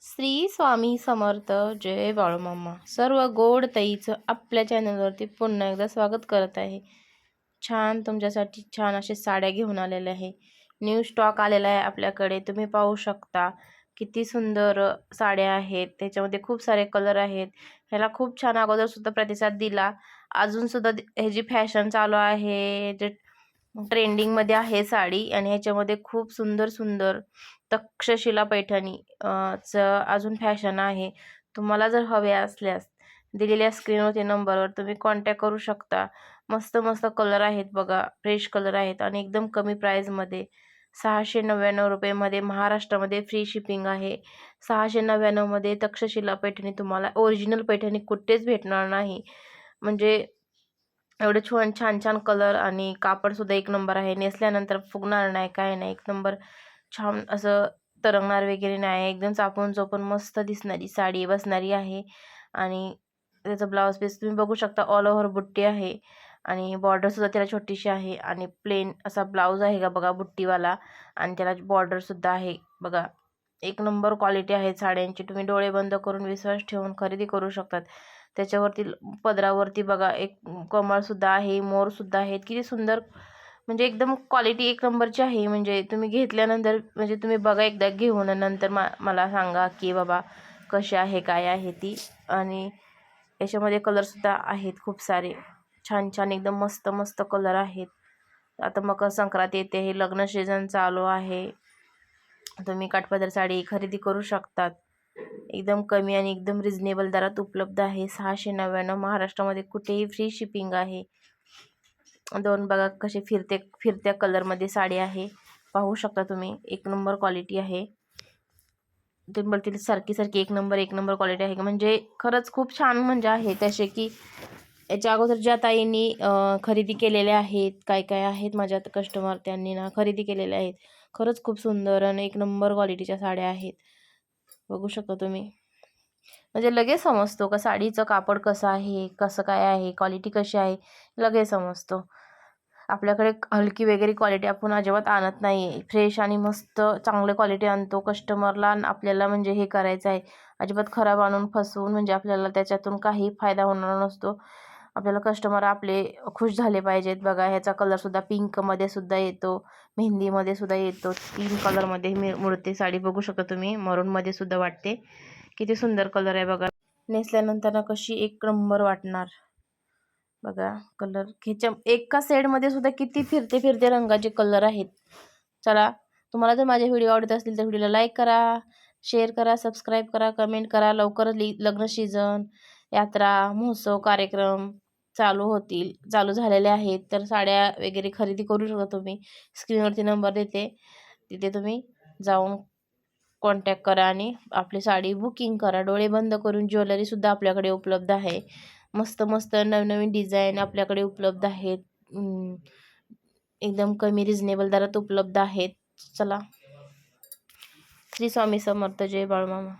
श्री स्वामी समर्थ. जय बाळूमामा. सर्व गोड ताईचं आपल्या चॅनलवरती पुन्हा एकदा स्वागत करत आहे. छान तुमच्यासाठी छान असे साड्या घेऊन आलेले आहे. न्यू स्टॉक आलेला आहे आपल्याकडे. तुम्ही पाहू शकता किती सुंदर साड्या आहेत. त्याच्यामध्ये खूप सारे कलर आहेत. ह्याला खूप छान अगोदर सुद्धा प्रतिसाद दिला. अजून सुद्धा ह्याची फॅशन चालू आहे. जे ट्रेंडिंगमध्ये आहे साडी आणि ह्याच्यामध्ये खूप सुंदर सुंदर तक्षशिला पैठणी च अजून फॅशन आहे. तुम्हाला जर हवे असल्यास दिलेल्या स्क्रीनवरती नंबरवर तुम्ही कॉन्टॅक्ट करू शकता. मस्त मस्त कलर आहेत बघा, फ्रेश कलर आहेत आणि एकदम कमी प्राईजमध्ये 699 रुपयेमध्ये महाराष्ट्रामध्ये फ्री शिपिंग आहे. 699 मध्ये तक्षशिला पैठणी तुम्हाला ओरिजिनल पैठणी कुठेच भेटणार नाही. म्हणजे एवढे छान छान छान कलर आणि कापडसुद्धा एक नंबर आहे. नेसल्यानंतर फुगणार नाही, काय नाही. एक नंबर छान असं तरंगणार वगैरे नाही. एकदम चापून चोपून मस्त दिसणारी साडी बसणारी आहे. आणि त्याचा ब्लाऊज पीस तुम्ही बघू शकता. ऑल ओव्हर बुट्टी आहे आणि बॉर्डरसुद्धा त्याला छोटीशी आहे आणि प्लेन असा ब्लाऊज आहे का बघा बुट्टीवाला. आणि त्याला बॉर्डरसुद्धा आहे बघा. एक नंबर क्वालिटी आहे साड्यांची. तुम्ही डोळे बंद करून विश्वास ठेवून खरेदी करू शकतात. त्याच्यावरती पदरावरती बघा एक कमळसुद्धा आहे, मोरसुद्धा आहेत. किती सुंदर, म्हणजे एकदम क्वालिटी एक नंबरची आहे. म्हणजे तुम्ही घेतल्यानंतर म्हणजे तुम्ही बघा एकदा घेऊन नंतर मला सांगा की बाबा कशी आहे काय आहे ती. आणि याच्यामध्ये कलरसुद्धा आहेत खूप सारे छान छान एकदम मस्त मस्त कलर आहेत. आता मकर संक्रांत येते, हे लग्न सीझन चालू आहे. तुम्ही काठपदर साडी खरेदी करू शकतात. एकदम कमी आणि एकदम रिजनेबल दरात उपलब्ध आहे. 699 महाराष्ट्रामध्ये कुठेही फ्री शिपिंग आहे. दोन बघा कसे फिरत्या कलरमध्ये साडी आहे. पाहू शकता तुम्ही. एक नंबर क्वालिटी आहे. तुम्ही बोलतील सारखी सारखी एक नंबर क्वालिटी आहे. म्हणजे खरंच खूप छान म्हणजे आहे तसे की याच्या अगोदर ज्या ताईंनी खरेदी केलेल्या आहेत, काय काय आहेत माझ्या कस्टमर, त्यांनी ना खरेदी केलेल्या आहेत. खरंच खूप सुंदर आणि एक नंबर क्वालिटीच्या साड्या आहेत. बघू शकता तुम्ही. म्हणजे लगेच समजतो का साडीचं कापड कसं आहे, कसं काय आहे, क्वालिटी कशी आहे, लगेच समजतो. आपल्याकडे हलकी वगैरे क्वालिटी आपण अजिबात आणत नाही. फ्रेश आणि मस्त चांगले क्वालिटी आणतो. कस्टमरला आपल्याला म्हणजे हे करायचं आहे, अजिबात खराब आणून फसवून म्हणजे आपल्याला त्याच्यातून काही फायदा होणार नसतो. आपल्याला कस्टमर आपले खुश झाले पाहिजेत. बघा ह्याचा कलरसुद्धा पिंकमध्ये सुद्धा येतो, मेहंदीमध्ये सुद्धा येतो. 3 कलरमध्ये मिळते साडी. बघू शकता तुम्ही. मरूनमध्ये सुद्धा वाटते. किती सुंदर कलर आहे बघा. नेसल्यानंतर ना कशी एक नंबर वाटणार बघा. कलर ह्याच्या एका सेडमध्ये सुद्धा किती फिरते फिरते रंगाचे कलर आहेत. चला, तुम्हाला जर माझे व्हिडिओ आवडत असतील तर व्हिडिओला लाईक करा, शेअर करा, सबस्क्राईब करा, कमेंट करा. लवकरच लग्न सीझन, यात्रा, महोत्सव कार्यक्रम चालू झालेले आहेत. तर साड्या वगैरे खरेदी करू शकता तुम्ही. स्क्रीनवरती नंबर देते, तिथे तुम्ही जाऊन कॉन्टॅक्ट करा आणि आपली साडी बुकिंग करा. डोळे बंद करून ज्वेलरीसुद्धा आपल्याकडे उपलब्ध आहे. मस्त मस्त नवनवीन डिझाईन आपल्याकडे उपलब्ध आहेत. एकदम कमी रिजनेबल दरात उपलब्ध आहेत. चला, श्री स्वामी समर्थ. जय बाळूमामा.